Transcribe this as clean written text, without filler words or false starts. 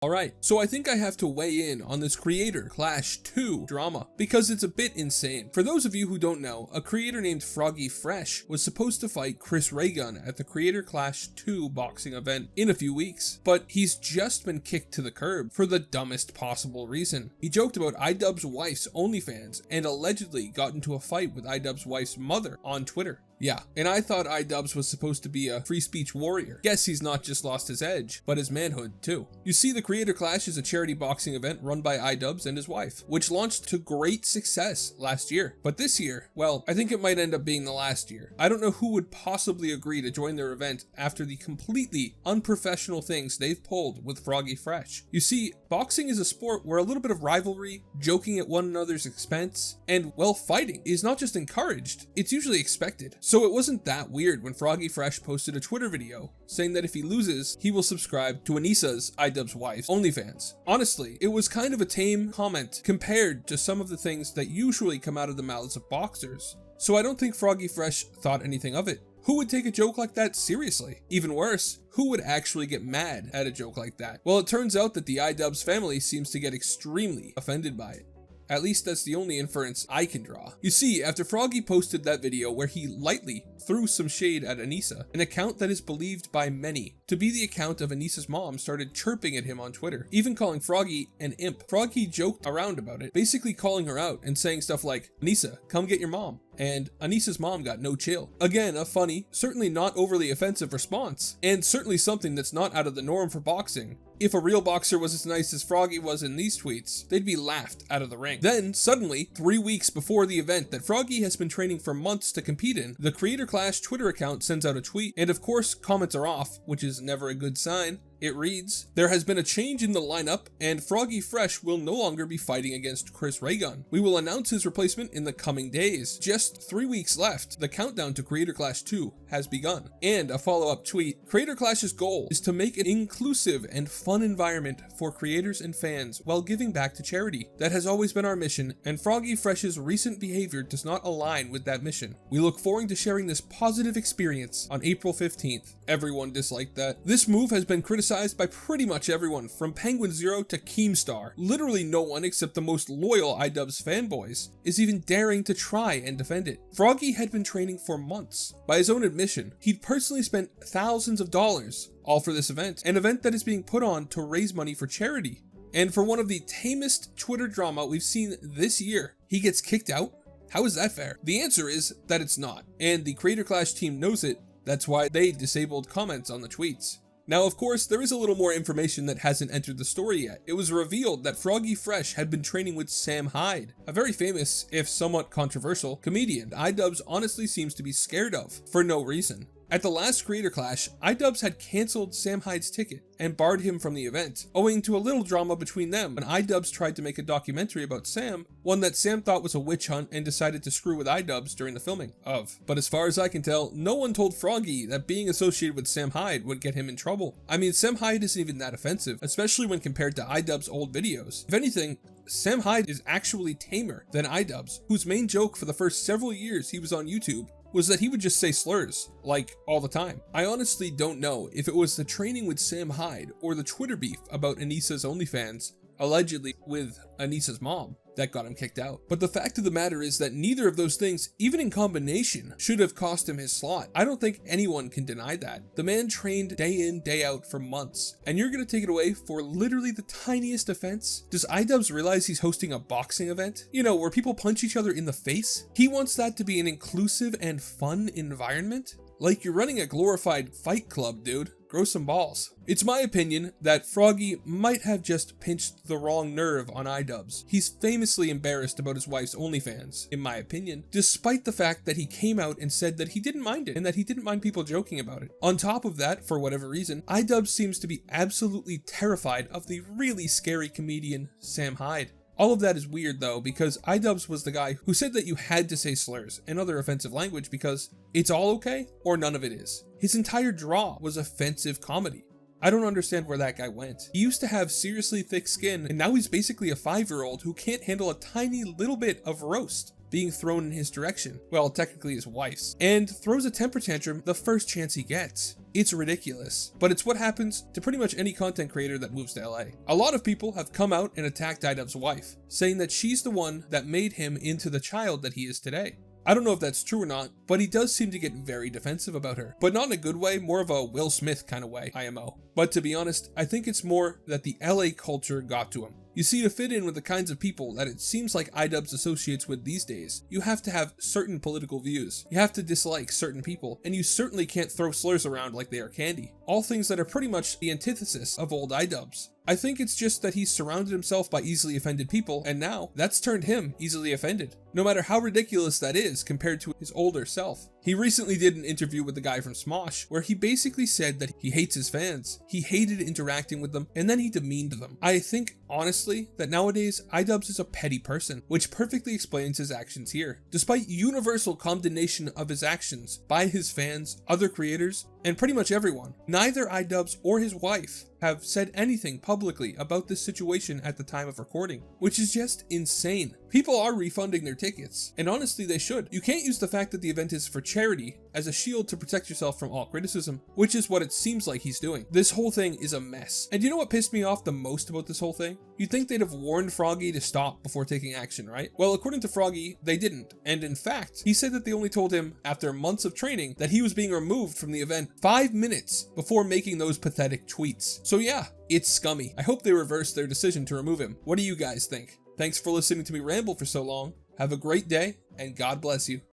Alright, so I think I have to weigh in on this Creator Clash 2 drama, because it's a bit insane. For those of you who don't know, a creator named Froggy Fresh was supposed to fight Chris Ray Gun at the Creator Clash 2 boxing event in a few weeks, but he's just been kicked to the curb for the dumbest possible reason. He joked about IDubbbz wife's OnlyFans and allegedly got into a fight with IDubbbz wife's mother on Twitter. Yeah, and I thought IDubbbz was supposed to be a free speech warrior. Guess he's not just lost his edge, but his manhood too. You see, the Creator Clash is a charity boxing event run by IDubbbz and his wife, which launched to great success last year. But this year, well, I think it might end up being the last year. I don't know who would possibly agree to join their event after the completely unprofessional things they've pulled with Froggy Fresh. You see, boxing is a sport where a little bit of rivalry, joking at one another's expense, and, well, fighting is not just encouraged, it's usually expected. So it wasn't that weird when Froggy Fresh posted a Twitter video saying that if he loses, he will subscribe to Anissa's, IDubbbz wife's, OnlyFans. Honestly, it was kind of a tame comment compared to some of the things that usually come out of the mouths of boxers. So I don't think Froggy Fresh thought anything of it. Who would take a joke like that seriously? Even worse, who would actually get mad at a joke like that? Well, it turns out that the IDubbbz family seems to get extremely offended by it. At least that's the only inference I can draw. You see, after Froggy posted that video where he lightly threw some shade at Anissa, an account that is believed by many to be the account of Anissa's mom started chirping at him on Twitter, even calling Froggy an imp. Froggy joked around about it, basically calling her out and saying stuff like, "Anissa, come get your mom." And Anissa's mom got no chill. Again, a funny, certainly not overly offensive response, and certainly something that's not out of the norm for boxing. If a real boxer was as nice as Froggy was in these tweets, they'd be laughed out of the ring. Then, suddenly, 3 weeks before the event that Froggy has been training for months to compete in, the Creator Clash Twitter account sends out a tweet, and of course, comments are off, which is never a good sign. It reads, "There has been a change in the lineup, and Froggy Fresh will no longer be fighting against Chris Ray Gun. We will announce his replacement in the coming days. Just 3 weeks left. The countdown to Creator Clash 2 has begun." And a follow-up tweet, "Creator Clash's goal is to make an inclusive and fun environment for creators and fans while giving back to charity. That has always been our mission, and Froggy Fresh's recent behavior does not align with that mission. We look forward to sharing this positive experience on April 15th. Everyone disliked that. This move has been criticized by pretty much everyone, from Penguin Zero to Keemstar. Literally no one except the most loyal IDubbbz fanboys is even daring to try and defend it. Froggy had been training for months. By his own admission, he'd personally spent thousands of dollars all for this event, an event that is being put on to raise money for charity. And for one of the tamest Twitter drama we've seen this year, he gets kicked out? How is that fair? The answer is that it's not, and the Creator Clash team knows it. That's why they disabled comments on the tweets. Now, of course, there is a little more information that hasn't entered the story yet. It was revealed that Froggy Fresh had been training with Sam Hyde, a very famous, if somewhat controversial, comedian IDubbbz honestly seems to be scared of, for no reason. At the last Creator Clash, IDubbbz had cancelled Sam Hyde's ticket and barred him from the event, owing to a little drama between them when IDubbbz tried to make a documentary about Sam, one that Sam thought was a witch hunt and decided to screw with IDubbbz during the filming of. But as far as I can tell, no one told Froggy that being associated with Sam Hyde would get him in trouble. I mean, Sam Hyde isn't even that offensive, especially when compared to IDubbbz's old videos. If anything, Sam Hyde is actually tamer than IDubbbz, whose main joke for the first several years he was on YouTube was that he would just say slurs, like, all the time. I honestly don't know if it was the training with Sam Hyde or the Twitter beef about Anissa's OnlyFans, allegedly with Anissa's mom, that got him kicked out. But the fact of the matter is that neither of those things, even in combination, should have cost him his slot. I don't think anyone can deny that. The man trained day in, day out for months, and you're gonna take it away for literally the tiniest offense? Does IDubbbz realize he's hosting a boxing event? You know, where people punch each other in the face? He wants that to be an inclusive and fun environment? Like you're running a glorified fight club, dude. Grow some balls. It's my opinion that Froggy might have just pinched the wrong nerve on IDubbbz. He's famously embarrassed about his wife's OnlyFans, in my opinion, despite the fact that he came out and said that he didn't mind it and that he didn't mind people joking about it. On top of that, for whatever reason, IDubbbz seems to be absolutely terrified of the really scary comedian Sam Hyde. All of that is weird though, because IDubbbz was the guy who said that you had to say slurs and other offensive language because it's all okay or none of it is. His entire draw was offensive comedy. I don't understand where that guy went. He used to have seriously thick skin, and now he's basically a 5-year-old who can't handle a tiny little bit of roast being thrown in his direction. Well, technically his wife's. And throws a temper tantrum the first chance he gets. It's ridiculous, but it's what happens to pretty much any content creator that moves to LA. A lot of people have come out and attacked IDubbbz's wife, saying that she's the one that made him into the child that he is today. I don't know if that's true or not, but he does seem to get very defensive about her. But not in a good way, more of a Will Smith kind of way, IMO. But to be honest, I think it's more that the LA culture got to him. You see, to fit in with the kinds of people that it seems like IDubbbz associates with these days, you have to have certain political views, you have to dislike certain people, and you certainly can't throw slurs around like they are candy. All things that are pretty much the antithesis of old IDubbbz. I think it's just that he's surrounded himself by easily offended people, and now that's turned him easily offended. No matter how ridiculous that is compared to his older self. He recently did an interview with the guy from Smosh, where he basically said that he hates his fans, he hated interacting with them, and then he demeaned them. I think, honestly, that nowadays IDubbbz is a petty person, which perfectly explains his actions here. Despite universal condemnation of his actions by his fans, other creators, and pretty much everyone, neither IDubbbz or his wife have said anything publicly about this situation at the time of recording, which is just insane. People are refunding their tickets, and honestly they should. You can't use the fact that the event is for charity as a shield to protect yourself from all criticism, which is what it seems like he's doing. This whole thing is a mess. And you know what pissed me off the most about this whole thing? You'd think they'd have warned Froggy to stop before taking action, right? Well, according to Froggy, they didn't. And in fact, he said that they only told him after months of training that he was being removed from the event 5 minutes before making those pathetic tweets. So yeah, it's scummy. I hope they reverse their decision to remove him. What do you guys think? Thanks for listening to me ramble for so long. Have a great day, and God bless you.